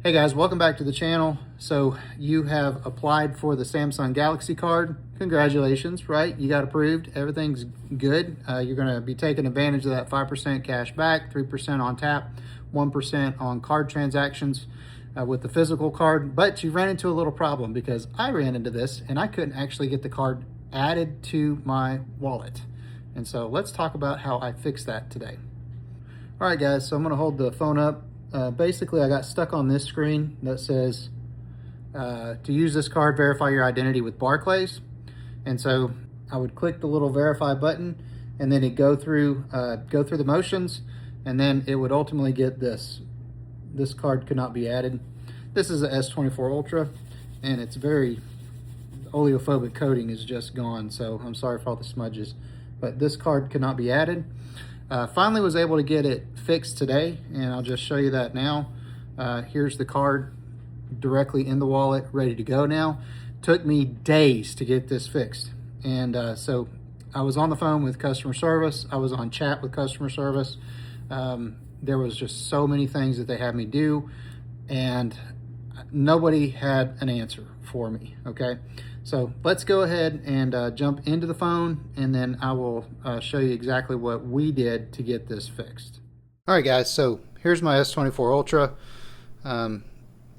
Hey guys, welcome back to the channel. So you have applied for the Samsung Galaxy card. Congratulations, right? You got approved. Everything's good. You're going to be taking advantage of that 5% cash back, 3% on tap, 1% on card transactions with the physical card. But you ran into a little problem because I ran into this and I couldn't actually get the card added to my wallet. And so let's talk about how I fixed that today. All right, guys, so I'm going to hold the phone up. Basically, I got stuck on this screen that says to use this card, verify your identity with Barclays. And so I would click the little verify button and then it'd go through the motions, and then it would ultimately get this. This card could not be added. This is a S24 Ultra, and it's very oleophobic coating is just gone. So I'm sorry for all the smudges, but this card could not be added. Finally was able to get it fixed today, and I'll just show you that now. Here's the card directly in the wallet, ready to go now. Took me days to get this fixed. And so I was on the phone with customer service. I was on chat with customer service. There was just so many things that they had me do, and nobody had an answer for me, okay? So let's go ahead and jump into the phone, and then I will show you exactly what we did to get this fixed. All right, guys, so here's my S24 Ultra.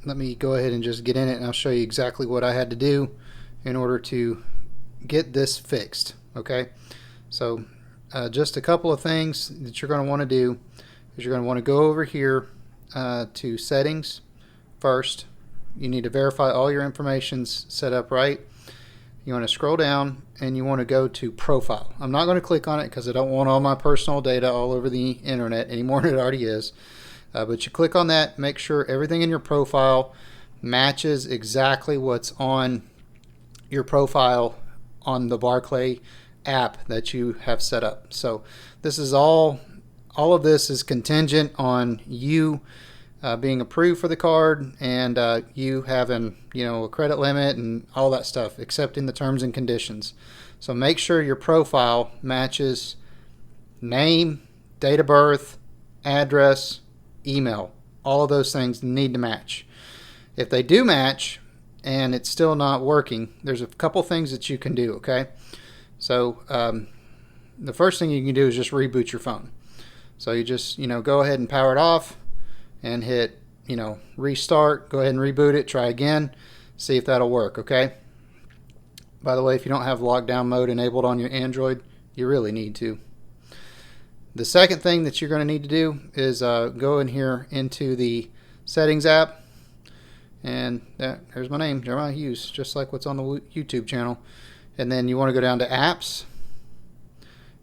Let me go ahead and just get in it, and I'll show you exactly what I had to do in order to get this fixed, okay? So just a couple of things that you're going to want to do is you're going to want to go over here to settings first. You need to verify all your information's set up right. You want to scroll down and you want to go to profile. I'm not going to click on it because I don't want all my personal data all over the internet anymore than it already is. But you click on that, make sure everything in your profile matches exactly what's on your profile on the Barclay app that you have set up. So this is all of this is contingent on you being approved for the card and you having, you know, a credit limit and all that stuff, accepting the terms and conditions. So make sure your profile matches name, date of birth, address, email. All of those things need to match. If they do match and it's still not working, there's a couple things that you can do, okay? So the first thing you can do is just reboot your phone. So you just, go ahead and power it off and hit, restart. Go ahead and reboot it. Try again. See if that'll work, okay? By the way, if you don't have lockdown mode enabled on your Android, you really need to. The second thing that you're going to need to do is go in here into the settings app. And there's my name, Jeremiah Hughes, just like what's on the YouTube channel. And then you want to go down to apps.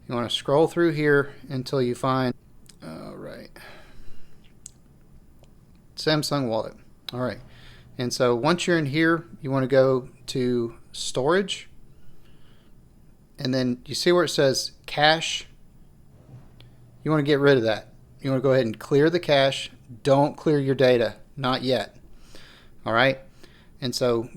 You want to scroll through here until you find, all right, Samsung Wallet. All right. And so once you're in here, you want to go to storage. And then you see where it says cache. You want to get rid of that. You want to go ahead and clear the cache. Don't clear your data. Not yet. All right. And so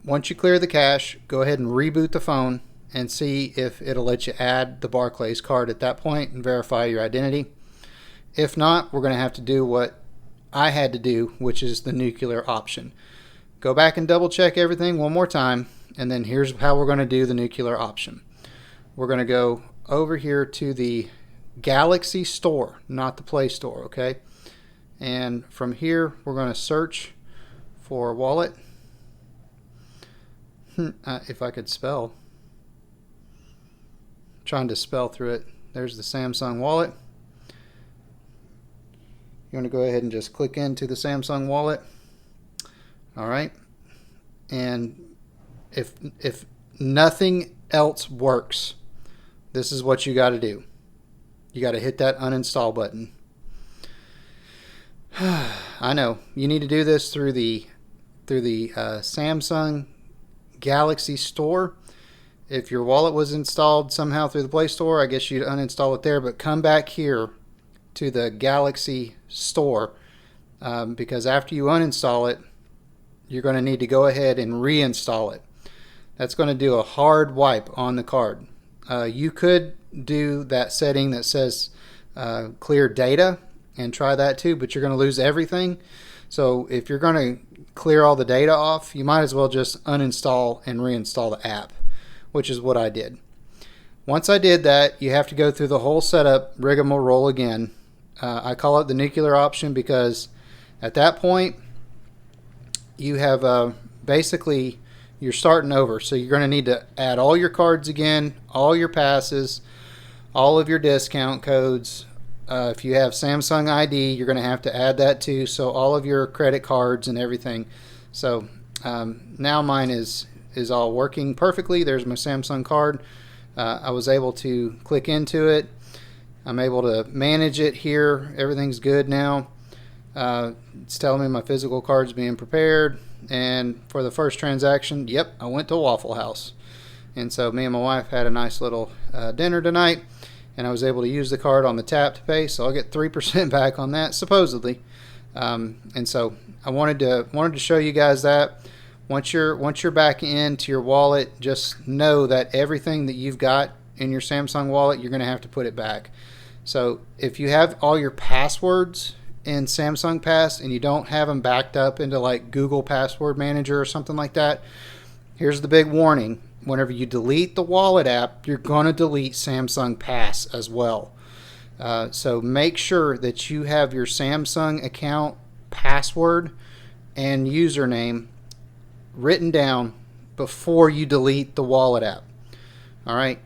once you clear the cache, go ahead and reboot the phone and see if it'll let you add the Barclays card at that point and verify your identity. If not, we're going to have to do what I had to do, which is the nuclear option. Go back and double check everything one more time, and then here's how we're going to do the nuclear option. We're going to go over here to the Galaxy Store, not the Play Store, okay? And from here, we're going to search for wallet. If I could spell. Trying to spell through it. There's the Samsung Wallet. You want to go ahead and just click into the Samsung Wallet. All right. And if nothing else works, this is what you got to do. You got to hit that uninstall button. I know you need to do this through the Samsung Galaxy Store. If your wallet was installed somehow through the Play Store, I guess you'd uninstall it there, but come back here to the Galaxy Store because after you uninstall it, you're going to need to go ahead and reinstall it. That's going to do a hard wipe on the card. You could do that setting that says clear data and try that too, but you're going to lose everything. So if you're going to clear all the data off, you might as well just uninstall and reinstall the app, which is what I did. Once I did that, you have to go through the whole setup rigmarole again. I call it the nuclear option because at that point you have basically you're starting over. So you're going to need to add all your cards again, all your passes, all of your discount codes. If you have Samsung ID, you're going to have to add that too. So all of your credit cards and everything. So now mine is all working perfectly. There's my Samsung card. I was able to click into it. I'm able to manage it here. Everything's good now. It's telling me my physical card's being prepared. And for the first transaction, yep, I went to Waffle House. And so me and my wife had a nice little dinner tonight, and I was able to use the card on the tap to pay, so I'll get 3% back on that, supposedly. And so I wanted to show you guys that. Once you're back into your wallet, just know that everything that you've got in your Samsung wallet, you're going to have to put it back. So if you have all your passwords in Samsung Pass and you don't have them backed up into like Google Password Manager or something like that, here's the big warning. Whenever you delete the wallet app, you're going to delete Samsung Pass as well. So make sure that you have your Samsung account password and username written down before you delete the wallet app. All right,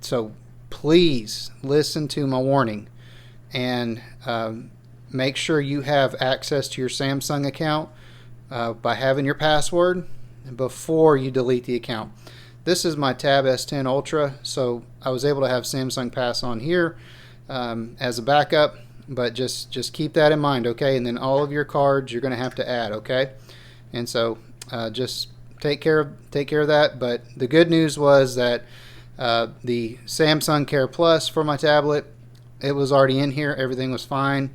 so please listen to my warning and make sure you have access to your Samsung account by having your password before you delete the account. This is my Tab S10 Ultra, so I was able to have Samsung Pass on here as a backup, but just keep that in mind, okay? And then all of your cards you're going to have to add, okay? And so just take care of that. But the good news was that the Samsung Care Plus for my tablet, it was already in here. Everything was fine.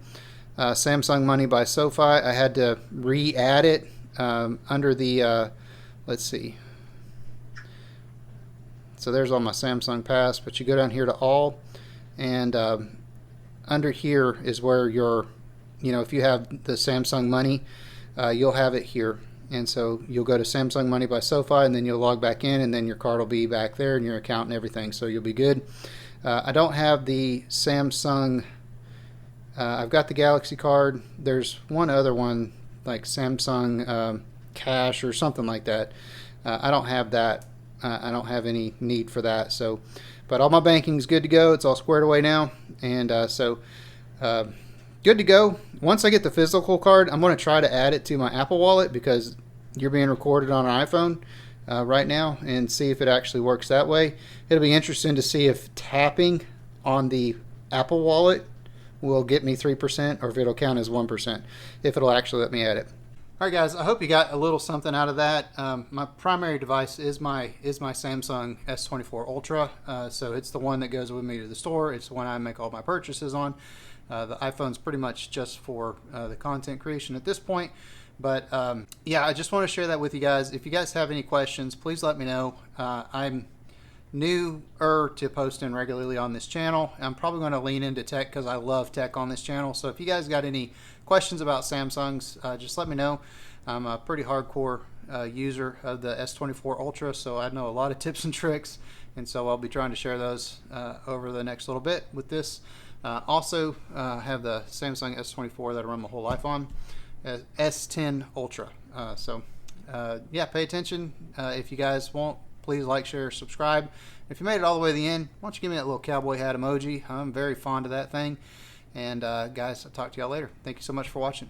Samsung Money by SoFi, I had to re-add it under the, let's see. So there's all my Samsung Pass, but you go down here to all, and under here is where your, if you have the Samsung Money, you'll have it here. And so you'll go to Samsung Money by SoFi, and then you'll log back in, and then your card will be back there and your account and everything, so you'll be good. I don't have the Samsung, I've got the Galaxy card. There's one other one, like Samsung Cash or something like that. I don't have that. I don't have any need for that. So, but all my banking is good to go. It's all squared away now, and good to go. Once I get the physical card, I'm going to try to add it to my Apple Wallet because you're being recorded on an iPhone right now, and see if it actually works that way. It'll be interesting to see if tapping on the Apple Wallet will get me 3% or if it'll count as 1%, if it'll actually let me add it. All right, guys, I hope you got a little something out of that. My primary device is my Samsung S24 Ultra, so it's the one that goes with me to the store. It's the one I make all my purchases on. The iPhone's pretty much just for the content creation at this point. But yeah, I just want to share that with you guys. If you guys have any questions, please let me know. I'm newer to posting regularly on this channel. I'm probably going to lean into tech because I love tech on this channel. So if you guys got any questions about Samsungs, just let me know. I'm a pretty hardcore user of the S24 Ultra, so I know a lot of tips and tricks, and so I'll be trying to share those over the next little bit with this. Also have the Samsung S24 that I run my whole life on, S10 Ultra. Yeah, pay attention. If you guys want, please like, share, subscribe. If you made it all the way to the end, why don't you give me that little cowboy hat emoji? I'm very fond of that thing. And guys, I'll talk to y'all later. Thank you so much for watching.